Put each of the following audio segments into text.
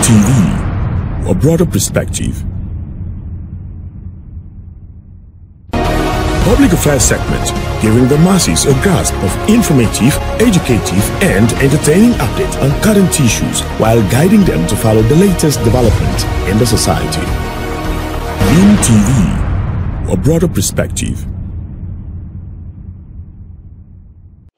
TV, a broader perspective. Public affairs segment, giving the masses a grasp of informative, educative, and entertaining updates on current issues while guiding them to follow the latest development in the society. Beam TV, a broader perspective.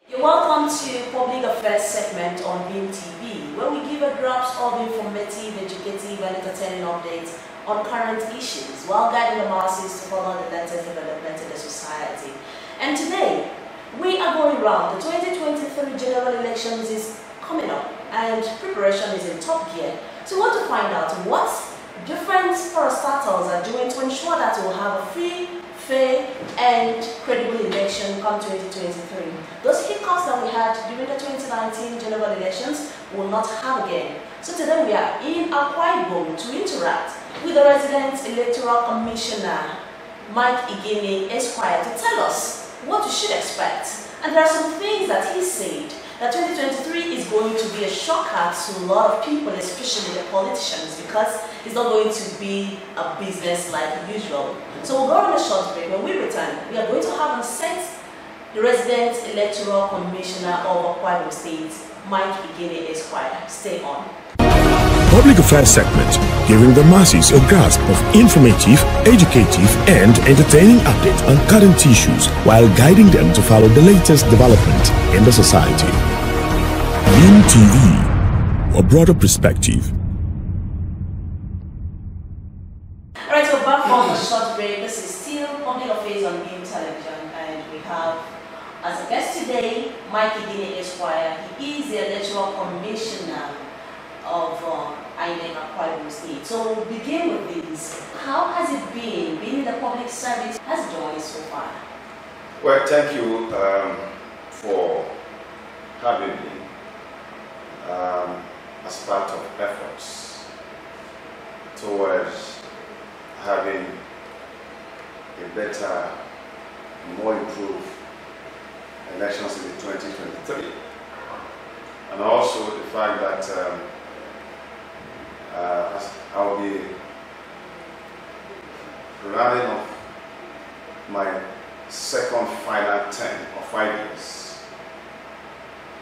You're welcome to Public Affairs segment on Beam TV, where we give a grasp of informative, educative, and entertaining updates on current issues while guiding the masses to follow the latest development in the society. And today, we are going around. The 2023 general elections is coming up and preparation is in top gear. So we want to find out what different parastatals are doing to ensure that we'll have a free, fair, and credible election come 2023. Those hiccups that we had during the 2019 general elections will not have again. So today we are in Akwa Ibom to interact with the resident Electoral Commissioner, Ibom Esquire, to tell us what we should expect. And there are some things that he said that 2023 is going to be a shocker to a lot of people, especially the politicians, because it's not going to be a business like usual. So we'll go on a short break. When we return, we are going to have on set the resident Electoral Commissioner of Akwa Ibom State, Ibom Esquire. Stay on. Public affairs segment, giving the masses a grasp of informative, educative, and entertaining updates on current issues while guiding them to follow the latest development in the society. Beam TV, a broader perspective. Alright, so back from a short break. This is still Public Affairs on Beam Television, and we have as a guest today, Ibom Esquire. He is the Electoral Commissioner of INEC Akwa Ibom State. So we'll begin with this. How has it been being in the public service? Has it joined so far? Well, thank you for having me as part of efforts towards having a better, more improved elections in the 2023. And also the fact that I'll be running off my second final term of 5 years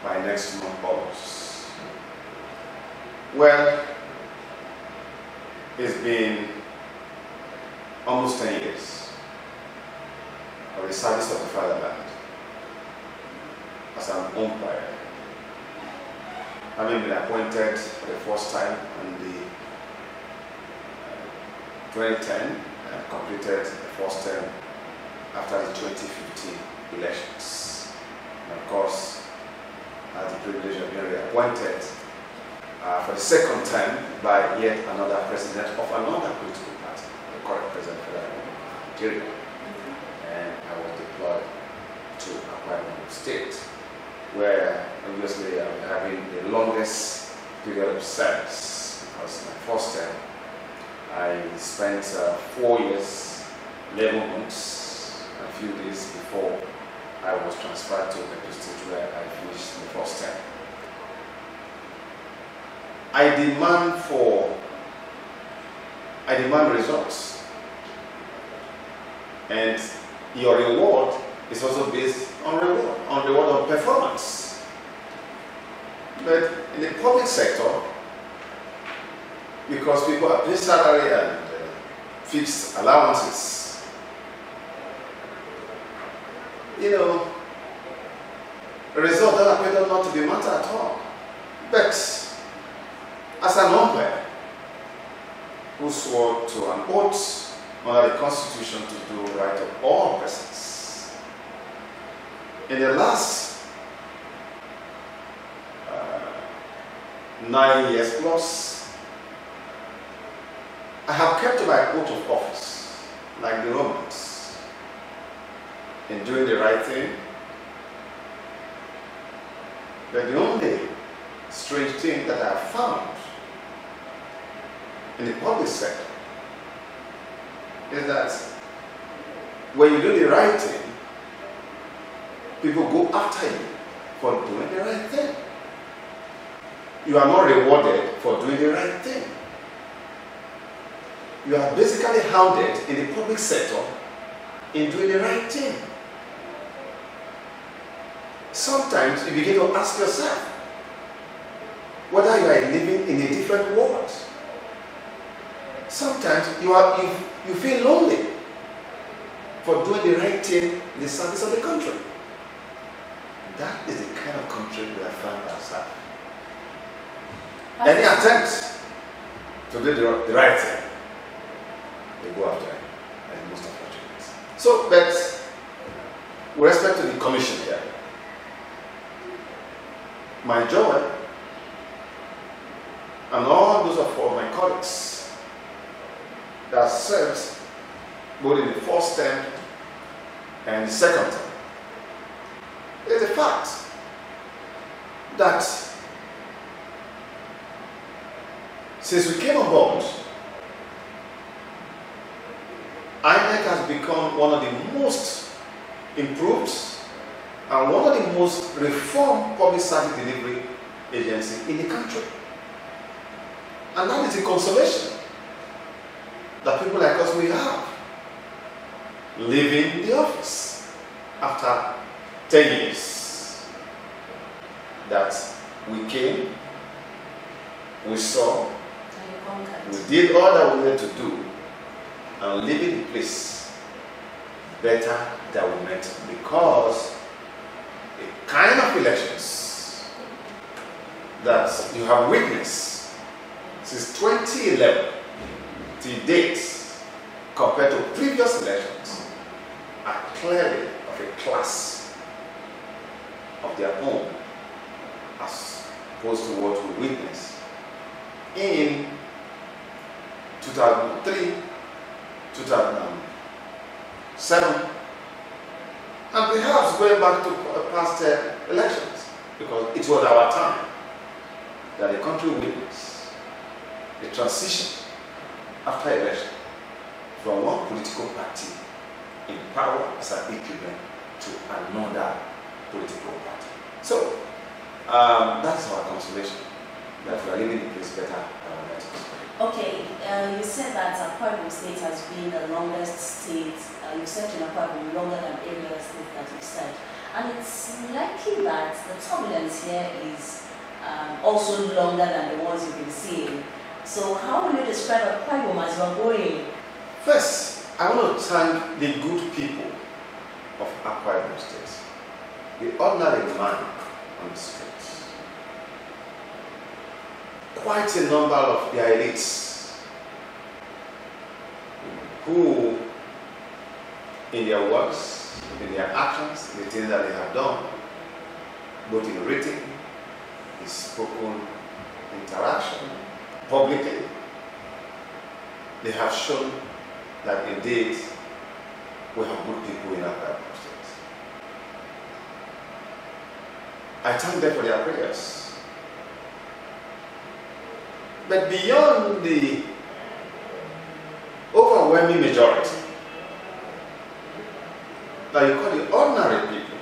by next month August. Well, it's been almost 10 years of the service of the fatherland as an umpire, having been appointed for the first time in the 2010 and completed the first term after the 2015 elections. And of course, I had the privilege of being reappointed for the second term by yet another president of another political party, the current president of Nigeria. And I was deployed to Akwa Ibom State, where obviously I'm having the longest period of service, because my first term I spent 4 years, 11 months, and a few days before I was transferred to the state where I finished the first term. I demand results, and your reward is also based on reward on performance. But in the public sector, because people are paid salary and fixed allowances, the result doesn't appear not to be matter at all. But as an umpire who swore to an oath under the Constitution to do right of all persons, in the last 9 years plus, I have kept my oath of office, like the Romans, in doing the right thing. But the only strange thing that I have found in the public sector is that when you do the right thing, people go after you for doing the right thing. you are not rewarded for doing the right thing. You are basically hounded in the public sector in doing the right thing. Sometimes you begin to ask yourself whether you are living in a different world. Sometimes you feel lonely for doing the right thing in the service of the country. That is the kind of country we have found ourselves. Any attempt to do the right thing, they go after it, and most unfortunate. So, but with respect to the commission here, my joy and all those of my colleagues that served both in the first term and the second term is the fact that since we came on board, INEC has become one of the most improved and one of the most reformed public service delivery agencies in the country. And that is a consolation that people like us will have leaving the office after 10 years. That we came, we saw, we did all that we had to do, and leaving the place better than we met, because the kind of elections that you have witnessed since 2011 to date compared to previous elections are clearly of a class of their own, as opposed to what we witnessed in 2003, 2007, and perhaps going back to past elections, because it was our time that the country witnessed the transition after election from one political party in power as an equivalent to another political party. So that's our consolation, that we are living in a place better than we met. Okay, you said that Akwa State has been the longest state. You said in Akwa longer than any other state that you said. And it's likely that the turbulence here is also longer than the ones you've been seeing. So how will you describe Akwa as you are going? First, I want to thank the good people of Akwa State, the ordinary man on the streets. Quite a number of their elites who, in their works, in their actions, the things that they have done, both in written, in spoken interaction, publicly, they have shown that indeed we have good people in our State. I thank them for their prayers. But beyond the overwhelming majority that you call the ordinary people,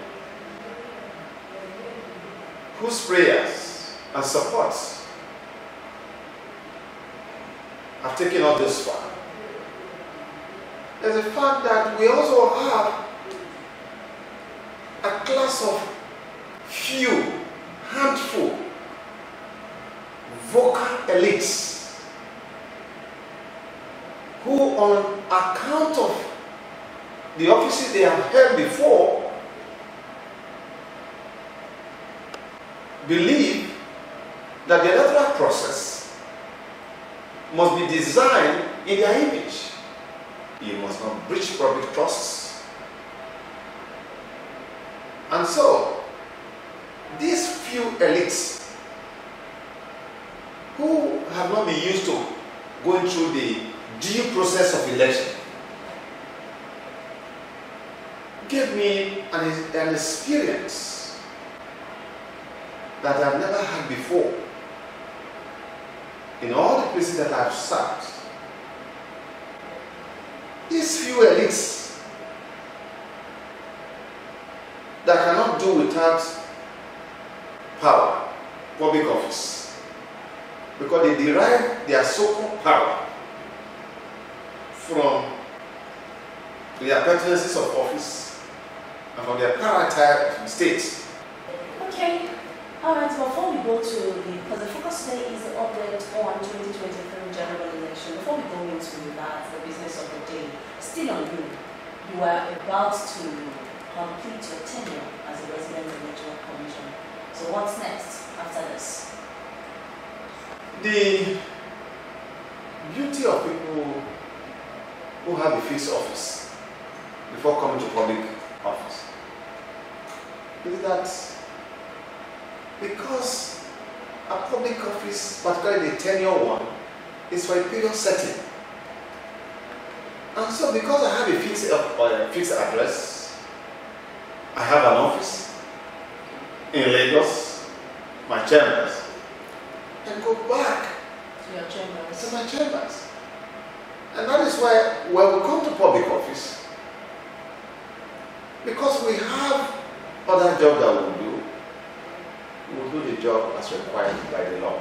whose prayers and supports have taken us this far, there's a fact that we also have a class of few, handful, vocal elites who, on account of the offices they have held before, believe that the electoral process must be designed in their image. You must not breach public trusts. And so, these few elites who have not been used to going through the due process of election gave me an experience that I've never had before in all the places that I've served. These few elites that cannot do without power, public office, because they derive their so-called power from their pertinences of office and from their character of the state. Okay. Alright, before we go to because the focus today is the update on 2023 general election. Before we go into that, the business of the day, still on you. You are about to complete your tenure as a resident Electoral Commissioner. So what's next after this? The beauty of people who have a fixed office before coming to public office is that because a public office, particularly the tenure one, is for a period setting. And so because I have a fixed address, I have an office in Lagos, my chambers, and go back To your chambers. to my chambers. And that is why when we come to public office, because we have other jobs that we'll do, we'll do the job as required by the law.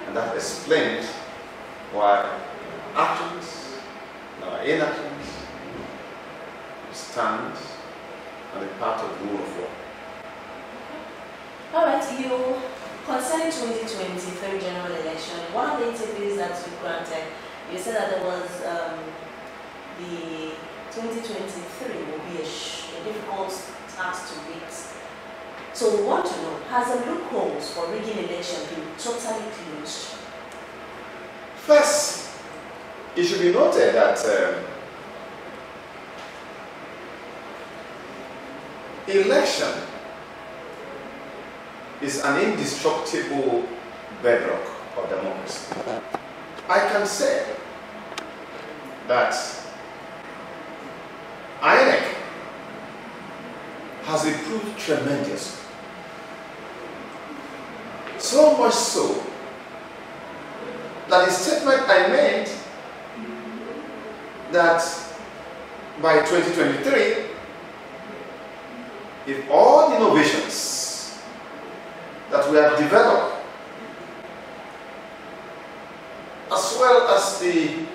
And that explains why actions, our inactions, stands on the part of the rule of law. Alright, you concerning 2023 general election, one of the interviews that you granted, you said that there was the 2023 will be a difficult task to beat. So we want to know, has the loopholes for rigging election been totally closed? First, it should be noted that election is an indestructible bedrock of democracy. I can say that INEC has improved tremendously. So much so that the statement I made that by 2023, if all innovations that we have developed, as well as the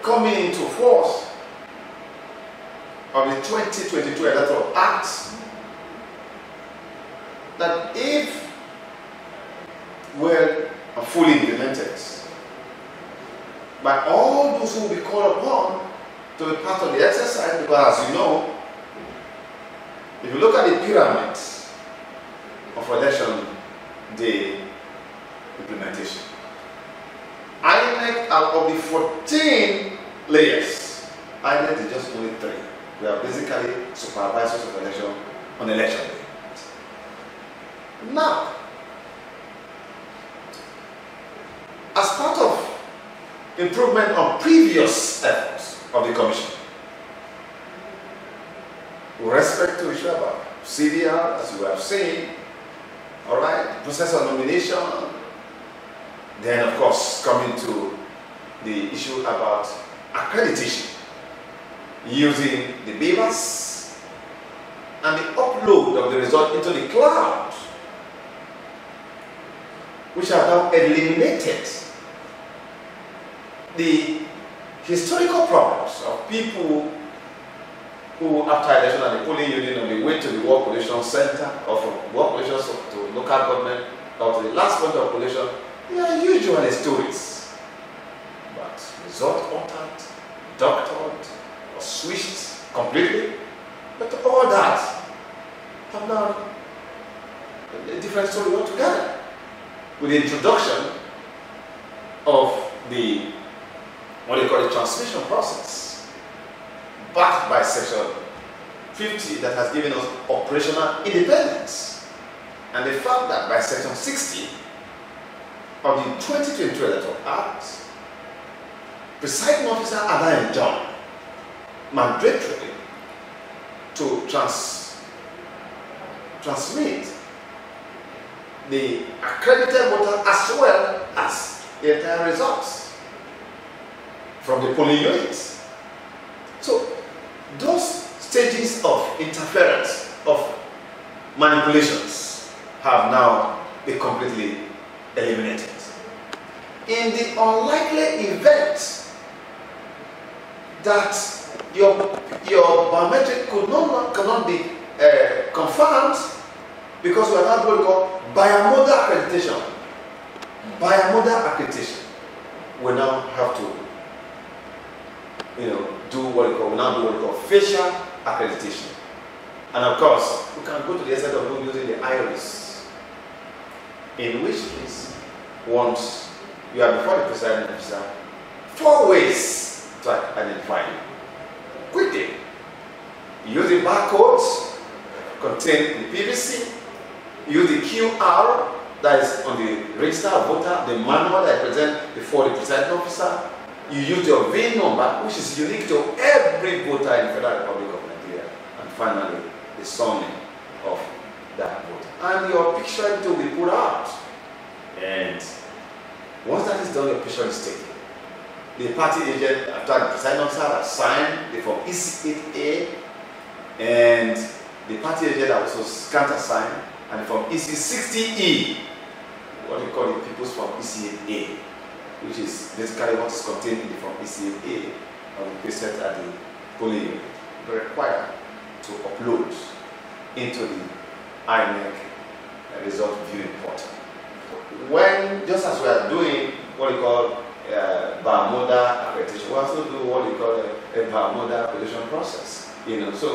coming into force of the 2022 Electoral Act, that if were fully implemented by all those who will be called upon to be part of the exercise, because as you know, if you look at the pyramid of election day implementation, INEC out of the 14 layers, INEC is just only 3. We are basically supervisors of election on election day. Now, as part of improvement on previous efforts of the Commission, with respect to issue about CDR, as you have seen, all right, process of nomination, then of course coming to the issue about accreditation, using the beavers and the upload of the result into the cloud, which have now eliminated the historical problems of people who, after election at the polling unit, on the way to the work collation center or from work collations to local government or to the last point of collation, they are usually stories. But result altered, doctored, or switched completely. But all that have now a different story altogether, with the introduction of the, what they call the transmission process, backed by Section 50 that has given us operational independence, and the fact that by Section 60 of the 2022 Electoral Act, presiding officers are now enjoined mandatorily to transmit the accredited voter as well as the entire results from the polling units. So those stages of interference, of manipulations, have now be completely eliminated. In the unlikely event that your biometric cannot be confirmed, because we are not what we call bimodal accreditation. Bimodal accreditation. We now have to, do what we call facial accreditation. And of course, we can go to the extent of using the iris, in which case, once you are before the presiding officer, 4 ways to identify you. Quickly, use the barcodes contained in the PVC, use the QR that is on the register of voter, the manual that is present before the presiding officer. You use your VIN number, which is unique to every voter in the Federal Republic of Nigeria, and finally, the surname of that voter. And your picture will be put out. And once that is done, your picture is taken. The party agent, after the presiding officer has signed the form EC8A, and the party agent also countersigned, and the form EC60E, what we call the people's form EC8A, which is basically what is contained in the form EC8A, and we pasted at the polling unit. We're required to upload into the INEC result viewing portal. When, just as we are doing what we call bimodal accreditation, we also do what we call a bimodal accreditation process. So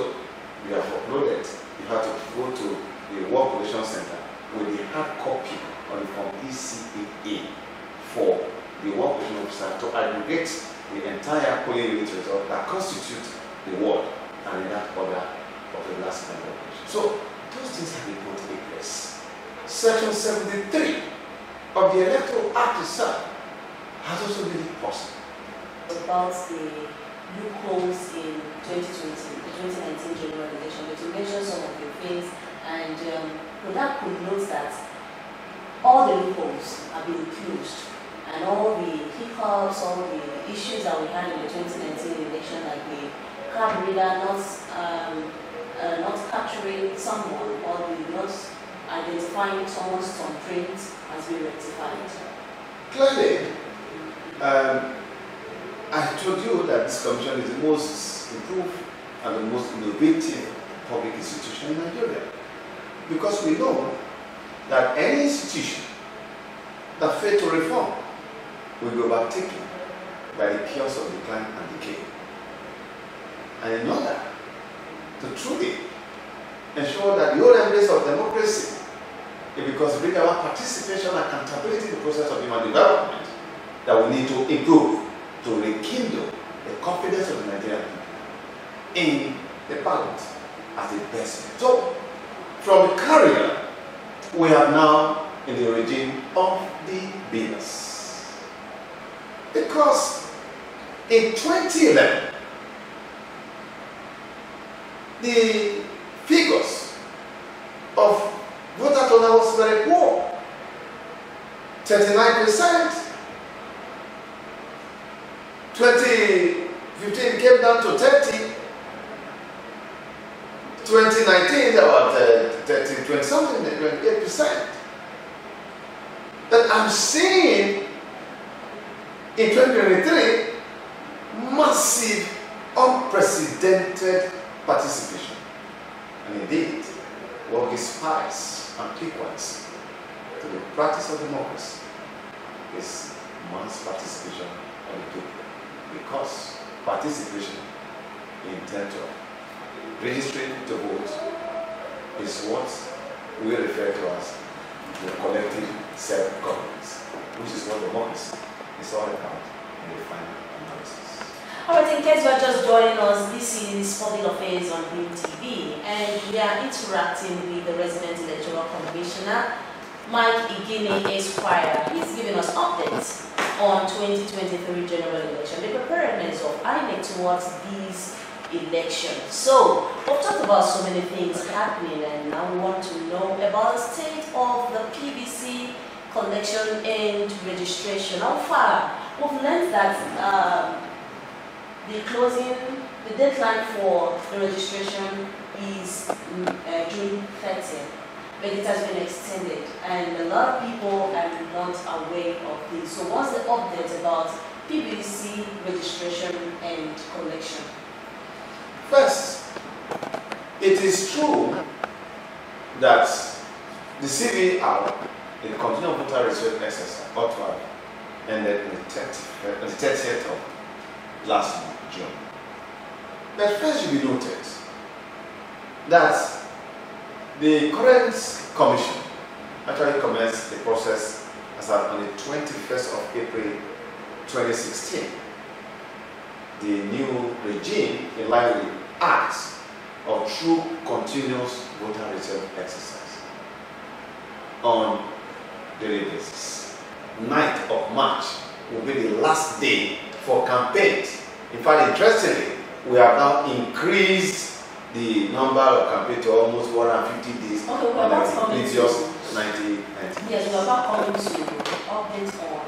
we have uploaded. You have to go to the Work Collation Center with the hard copy on the form EC8A for the Work Collation Officer to aggregate the entire polling unit result that constitutes the ward and in that order of the last kind of operation. So those things have been put in place. Section 73 of the Electoral Act itself has also made it possible. About the loopholes in 2020, the 2019 general election, but you mentioned some of the things, and that could note that all the loopholes have been closed, and all the hiccups, all the issues that we had in the 2019 election, like the card reader not capturing someone, or the not identifying someone's thumbprint, has been rectified. Clearly, I told you that this commission is the most improved and the most innovative public institution in Nigeria, because we know that any institution that fails to reform will be overtaken by the chaos of decline and decay. And in order to truly ensure that the whole embrace of democracy, because bring about participation and accountability in the process of human development, that we need to improve, to rekindle the confidence of the Nigerian people in the parliament as the best. So, from the carrier, we have now in the regime of the bidders. Because in 2011, the figures of voter turnout was very poor. 39%. 2015 came down to 30. 2019 about 20 something, 28%. But I'm seeing in 2023 massive, unprecedented participation. And indeed, what gives spice and piquance to the practice of democracy is mass participation of the people. Because participation in terms of registering to vote is what we refer to as the collective self-governance, which is what democracy is all about in the final analysis. Alright, in case you are just joining us, this is Public Affairs on Ibom TV, and we are interacting with the resident Electoral Commissioner, Mike Igini Esquire. He's giving us updates on 2023 general election, the preparedness of INEC towards these elections. So, we've talked about so many things happening, and now we want to know about the state of the PVC collection and registration. How far? We've learned that the deadline for the registration is June 30th. but it has been extended, and a lot of people are not aware of this. So what's the update about PVC registration and collection? First, it is true that the CVR, the continual voter registration exercise, ought to have ended on the 30th of last month, June. But first should be noted that the current commission actually commenced the process as on the 21st of April 2016. The new regime in line with the Act of True Continuous Voter Registration Exercise on daily basis. 9th of March will be the last day for campaigns. In fact, interestingly, we have now increased the number of campaigns to almost 150 days okay, on the previous 90. Yes, we are about coming to updates on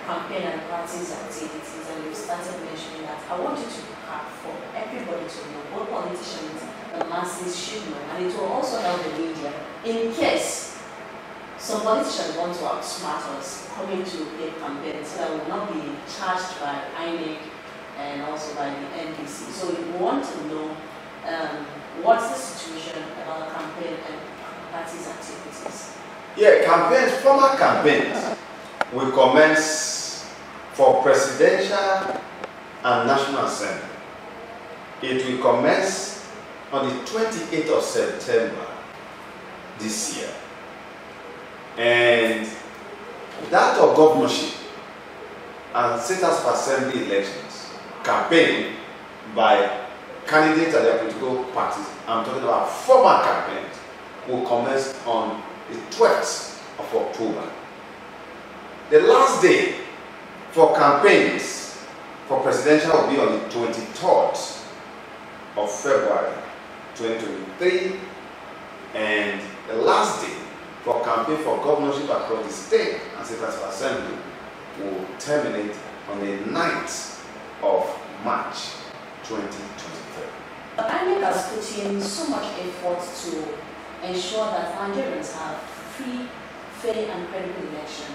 campaign and parties activities, and we've started mentioning that. I want you to have for everybody to know, what politicians, the masses should know, and it will also help the media in case some politicians want to outsmart us coming to a campaign, so that we will not be charged by INEC and also by the NDC. So we want to know what's the situation about campaign and parties activities. Yeah, campaigns, formal campaigns will commence for presidential and national assembly. It will commence on the 28th of September this year. And that of governorship and state house of assembly elections, campaign by candidates and their political parties, I'm talking about formal campaigns, will commence on the 12th of October. The last day for campaigns for presidential will be on the 23rd of February 2023, and the last day for campaign for governorship across the state and state house of assembly will terminate on the 9th of March 2023. INEC has put in so much effort to ensure that Nigerians have free, fair and credible election.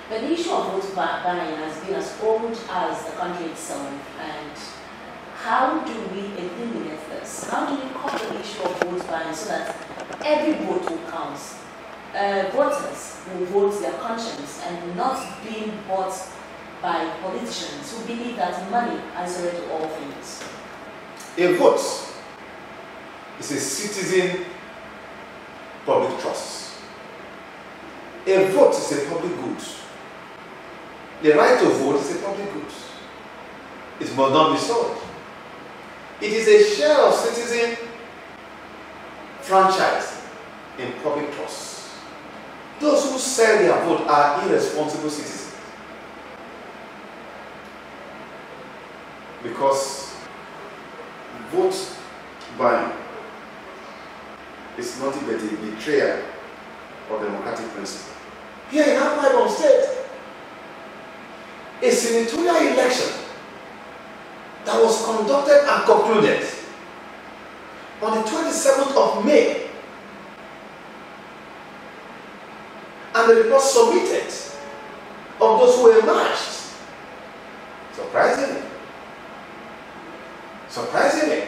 But the issue of vote buying has been as old as the country itself. And how do we eliminate this? How do we cut the issue of vote buying so that every vote will count? Voters will vote their conscience and not being bought by politicians who believe that money answers to all things. A vote is a citizen public trust. A vote is a public good. The right to vote is a public good. It must not be sold. It is a share of citizen franchise in public trust. Those who sell their vote are irresponsible citizens. Because vote buying is nothing but a betrayal of democratic principle. Here in Akwa State, a senatorial election that was conducted and concluded on the 27th of May, and the report submitted of those who emerged. Surprisingly,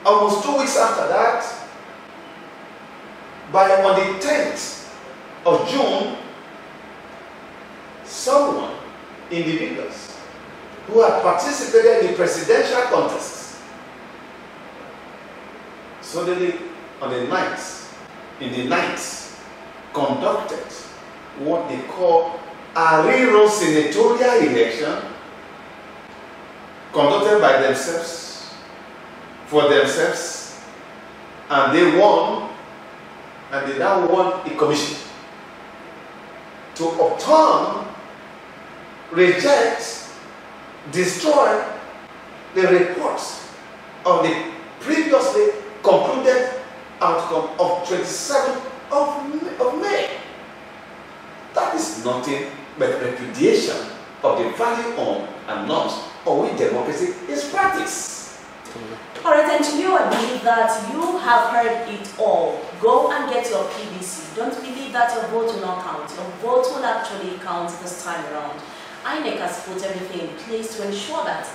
almost 2 weeks after that, on the 10th of June, individuals who had participated in the presidential contest, suddenly on the 9th, conducted what they call a rerun senatorial election, conducted by themselves, for themselves, and they won, and they now won a commission to overturn, reject, destroy the reports of the previously concluded outcome of 27th of May. That is nothing but repudiation of the value on and norms on which democracy is practiced. Alright, and to you, I believe that you have heard it all. Go and get your PVC. Don't believe that your vote will not count. Your vote will actually count this time around. INEC has put everything in place to ensure that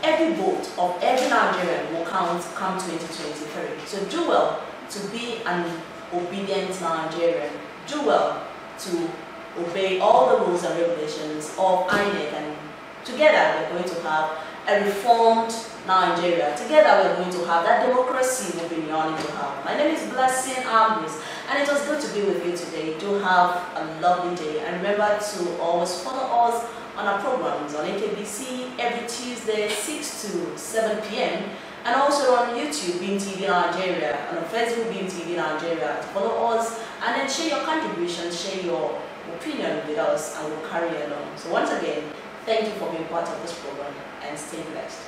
every vote of every Nigerian will count come 2023. So do well to be an obedient Nigerian. Do well to obey all the rules and regulations of INEC, and together we're going to have a reformed Nigeria. Together we're going to have that democracy we've been yearning to have. My name is Blessing Ambrose, and it was good to be with you today. Do have a lovely day, and remember to always follow us on our programs on AKBC every Tuesday 6 to 7 p.m. and also on YouTube, Beam TV Nigeria, and on Facebook, Beam TV Nigeria. To follow us and then share your contributions, share your opinion with us, and we'll carry along. So once again, thank you for being part of this program, and stay blessed.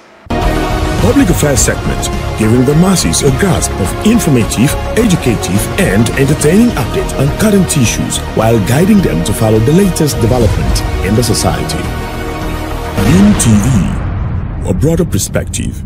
Public Affairs segment, giving the masses a grasp of informative, educative and entertaining updates on current issues while guiding them to follow the latest development in the society. Beam TV, a broader perspective.